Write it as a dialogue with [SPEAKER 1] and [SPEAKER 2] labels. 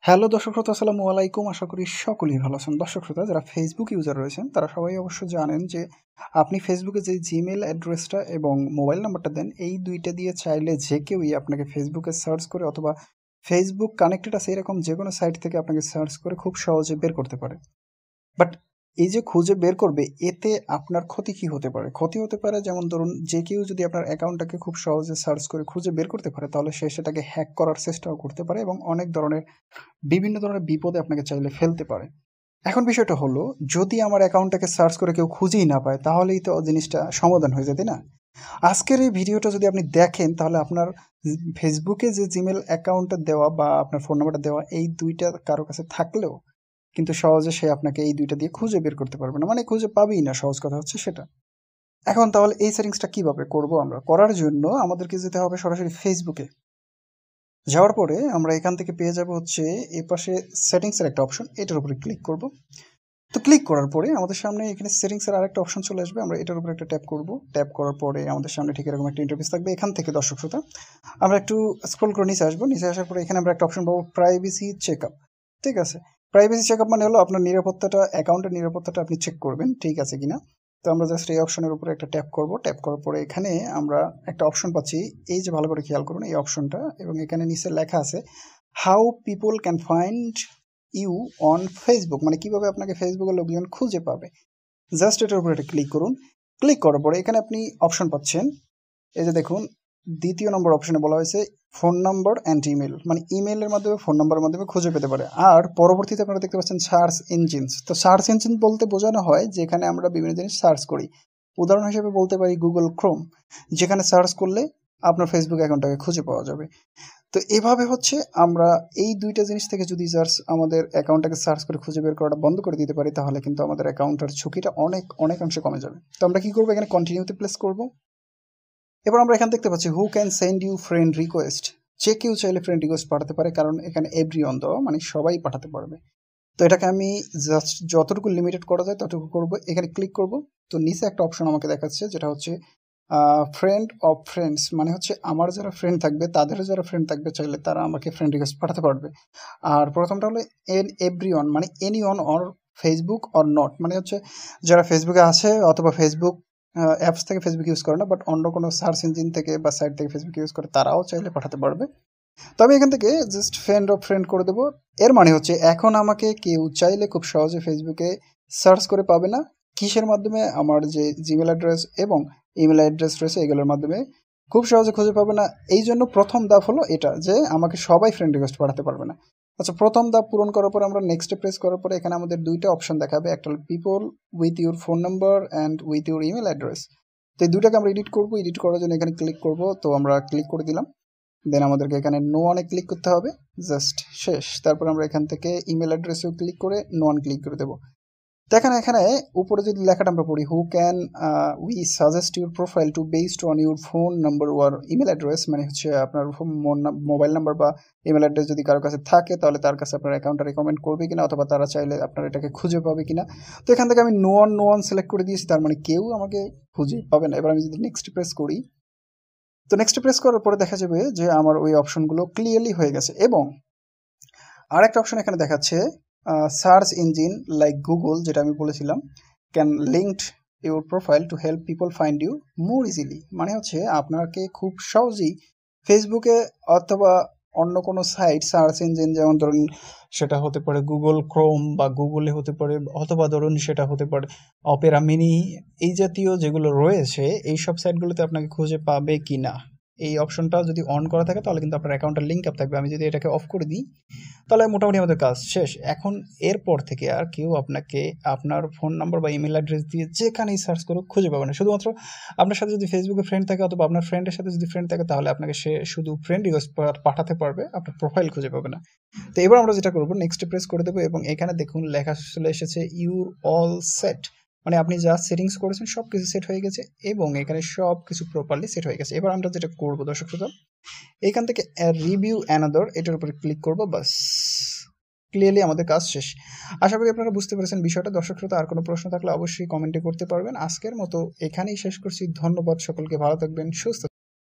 [SPEAKER 1] Hello দর্শক শ্রোতা, আসসালামু আলাইকুম। আশা করি সকলেই ভালো আছেন। দর্শক শ্রোতা, যারা ফেসবুক ইউজার রয়েছেন তারা সবাই অবশ্য জানেন যে আপনি ফেসবুকে যে জিমেল অ্যাড্রেসটা এবং মোবাইল নাম্বারটা দেন, এই দুইটা দিয়ে চাইলে যে কেউই আপনাকে ফেসবুকে সার্চ করে অথবা ফেসবুক কানেক্টেড আছে এরকম যে কোনো সাইট থেকে আপনাকে সার্চ করে খুব সহজে বের করতে পারে। বাট এই যে খুঁজে বের করবে, এতে আপনার ক্ষতি কি হতে পারে? ক্ষতি হতে পারে যেমন ধরুন, যে কেউ যদি আপনার অ্যাকাউন্টটাকে খুব সহজে সার্চ করে খুঁজে বের করতে পারে, তাহলে সে সেটাকে হ্যাক করার চেষ্টাও করতে পারে এবং অনেক ধরনের বিভিন্ন ধরনের বিপদে আপনাকে চাইলে ফেলতে পারে। এখন বিষয়টা হলো, যদি আমার অ্যাকাউন্টটাকে সার্চ করে কেউ খুঁজেই না পায়, তাহলেই তো জিনিসটা সমাধান হয়ে যায়, তাই না? আজকের এই ভিডিওটা যদি আপনি দেখেন, তাহলে আপনার ফেসবুকে যে জিমেল অ্যাকাউন্টটা দেওয়া বা আপনার ফোন নাম্বারটা দেওয়া, এই দুইটা কারো কাছে থাকলেও কিন্তু সহজে সে আপনাকে এই দুইটা দিয়ে খুঁজে বের করতে পারবে না, মানে খুঁজে পাবেই না, সহজ কথা হচ্ছে সেটা। এখন তাহলে এই সেটিংসটা কিভাবে করব? আমরা করার জন্য আমাদেরকে যেতে হবে সরাসরি ফেসবুকে। যাওয়ার পরে আমরা এখান থেকে পেয়ে যাব হচ্ছে এই পাশে সেটিংসের একটা অপশন, এটার উপরে ক্লিক করব। তো ক্লিক করার পরে আমাদের সামনে এখানে সেটিংসের আরেকটা অপশন চলে আসবে, আমরা এটার উপরে একটা ট্যাপ করব। ট্যাপ করার পরে আমাদের সামনে ঠিক এরকম একটা ইন্টারফেস থাকবে। এখান থেকে দর্শক শ্রোতা, আমরা একটু স্ক্রল করে নিচে আসবো। নিচে আসার পরে এখানে আমরা একটা অপশন পাবো, প্রাইভেসি চেকআপ। ঠিক আছে, প্রাইভেসি চেকআপ মানে হলো আপনার নিরাপত্তাটা, অ্যাকাউন্টের নিরাপত্তাটা আপনি চেক করবেন ঠিক আছে কিনা। তো আমরা জাস্ট এই অপশনের উপরে একটা ট্যাপ করব। ট্যাপ করার পরে এখানে আমরা একটা অপশন পাচ্ছি, এই যে ভালো করে খেয়াল করুন এই অপশনটা, এবং এখানে নিচে লেখা আছে how people can find you on Facebook, মানে কিভাবে আপনাকে ফেসবুকের লোকজন খুঁজে পাবে। জাস্ট এটার উপরে একটা ক্লিক করুন। ক্লিক করার পরে এখানে আপনি অপশন পাচ্ছেন, এই যে দেখুন, দ্বিতীয় নম্বর অপশনে বলা হয়েছে ফোন নাম্বার অ্যান্ড ইমেল, মানে ইমেলের মাধ্যমে ফোন নাম্বারের মাধ্যমে খুঁজে পেতে পারে। আর পরবর্তীতে আপনারা দেখতে পাচ্ছেন সার্চ ইঞ্জিনস। তো সার্চ ইঞ্জিন বলতে বোঝানো হয় যেখানে আমরা বিভিন্ন জিনিস সার্চ করি। উদাহরণ হিসেবে বলতে পারি গুগল ক্রোম, যেখানে সার্চ করলে আপনার ফেসবুক অ্যাকাউন্টটাকে খুঁজে পাওয়া যাবে। তো এভাবে হচ্ছে আমরা এই দুইটা জিনিস থেকে যদি আমাদের অ্যাকাউন্টটাকে সার্চ করে খুঁজে বের করাটা বন্ধ করে দিতে পারি, তাহলে কিন্তু আমাদের অ্যাকাউন্টের ঝুঁকিটা অনেকাংশে কমে যাবে। তো আমরা কি করবো, এখানে কন্টিনিউতে প্লেস করব। এবার আমরা এখানে দেখতে পাচ্ছি who can send you friend request, যে কেউ চাইলে ফ্রেন্ড রিকোয়েস্ট পাঠাতে পারে, কারণ এখানে এভরি অন দেওয়া, মানে সবাই পাঠাতে পারবে। তো এটাকে আমি জাস্ট যতটুকু লিমিটেড করা যায় ততটুকু করব। এখানে ক্লিক করব। তো নিচে একটা অপশন আমাকে দেখাচ্ছে, যেটা হচ্ছে ফ্রেন্ড অফ ফ্রেন্ডস, মানে হচ্ছে আমার যারা ফ্রেন্ড থাকবে তাদেরও যারা ফ্রেন্ড থাকবে চাইলে তারা আমাকে ফ্রেন্ড রিকোয়েস্ট পাঠাতে পারবে। আর প্রথমটা হলো এভরি অন, মানে any on or Facebook or not, মানে হচ্ছে যারা ফেসবুকে আছে অথবা ফেসবুক অ্যাপস থেকে ফেসবুক ইউজ করে না, বাট অন্য কোনো সার্চ ইঞ্জিন থেকে বা সাইট থেকে ফেসবুক ইউজ করে, তারাও চাইলে পাঠাতে পারবে। তো আমি এখান থেকে জাস্ট ফ্রেন্ড অফ ফ্রেন্ড করে দেবো। এর মানে হচ্ছে এখন আমাকে কেউ চাইলে খুব সহজে ফেসবুকে সার্চ করে পাবে না। কিসের মাধ্যমে? আমার যে জিমেল অ্যাড্রেস এবং ইমেল অ্যাড্রেস রয়েছে এগুলোর মাধ্যমে খুব সহজে খুঁজে পাবে না। এই জন্য প্রথম ধাপ হলো এটা, যে আমাকে সবাই ফ্রেন্ড রিকোয়েস্ট পাঠাতে পারবে না। আচ্ছা, প্রথম ধাপ পূরণ করার পর আমরা নেক্সটে প্রেস করার পরে এখানে আমাদের দুইটা অপশন দেখাবে, একটা হলো people with your phone number and with your email address. তো এই দুইটাকে আমরা এডিট করবো। এডিট করার জন্য এখানে ক্লিক করব। তো আমরা ক্লিক করে দিলাম। দেন আমাদেরকে এখানে নো অনে ক্লিক করতে হবে, জাস্ট শেষ। তারপর আমরা এখান থেকে ইমেল অ্যাড্রেসেও ক্লিক করে নো অন ক্লিক করে দেবো। দেখেন এখানে উপরে যদি লেখাটা আমরা পড়ি, who can we suggest your profile to based on your phone number or email address, মানে হচ্ছে আপনার মোবাইল নাম্বার বা ইমেল অ্যাড্রেস যদি কারোর কাছে থাকে, তাহলে তার কাছে আপনার অ্যাকাউন্টটা রেকমেন্ড করবে কিনা, অথবা তারা চাইলে আপনার এটাকে খুঁজে পাবে কিনা। তো এখান থেকে আমি নো অন সিলেক্ট করে দিয়েছি, তার মানে কেউ আমাকে খুঁজে পাবে না। এবার আমি যদি নেক্সট প্রেস করি, তো নেক্সট প্রেস করার পরে দেখা যাবে যে আমার ওই অপশনগুলো ক্লিয়ারলি হয়ে গেছে। এবং আরেকটা অপশন এখানে দেখাচ্ছে, সার্চ ইঞ্জিন লাইক গুগল, যেটা আমি বলেছিলাম, can linked your profile to help people find you more easily, মানে হচ্ছে আপনাকে খুব সহজেই ফেসবুকে অথবা অন্য কোনো সাইট সার্চ ইঞ্জিন, যেমন ধরুন সেটা হতে পারে গুগল ক্রোম বা গুগলে হতে পারে, অথবা ধরুন সেটা হতে পারে অপেরা মিনি, এই জাতীয় যেগুলো রয়েছে এই সব সাইটগুলোতে আপনাকে খুঁজে পাবে কি না, এই অপশনটা যদি অন করা থাকে তাহলে কিন্তু আপনার অ্যাকাউন্টের লিঙ্ক আপ থাকবে। আমি যদি এটাকে অফ করে দিই, তাহলে মোটামুটি আমাদের কাজ শেষ। এখন এরপর থেকে আর কেউ আপনাকে আপনার ফোন নাম্বার বা ইমেল অ্যাড্রেস দিয়ে যেখানেই সার্চ করুক খুঁজে পাবে না। শুধুমাত্র আপনার সাথে যদি ফেসবুকে ফ্রেন্ড থাকে অথবা আপনার ফ্রেন্ডের সাথে যদি ফ্রেন্ড থাকে, তাহলে আপনাকে সে শুধু ফ্রেন্ড রিকোয়েস্ট পাঠাতে পারবে, আপনার প্রোফাইল খুঁজে পাবে না। তো এবার আমরা যেটা করবো, নেক্সট প্রেস করে দেবো, এবং এখানে দেখুন লেখা চলে এসেছে ইউর অল সেট, মানে আপনি যা সেটিংস করেছেন সব কিছু সেট হয়ে গেছে এবং এখানে সব কিছু প্রপারলি সেট হয়ে গেছে। এবার আমরা যেটা করবো দর্শক শ্রোতা, এইখান থেকে রিভিউ অ্যানাদার, এটার উপরে ক্লিক করবো, বাস ক্লিয়ারলি আমাদের কাজ শেষ। আশা করি আপনারা বুঝতে পেরেছেন বিষয়টা। দর্শক শ্রোতা, আর কোনো প্রশ্ন থাকলে অবশ্যই কমেন্টে করতে পারবেন। আজকের মতো এখানেই শেষ করছি। ধন্যবাদ সকলকে, ভালো থাকবেন, সুস্থ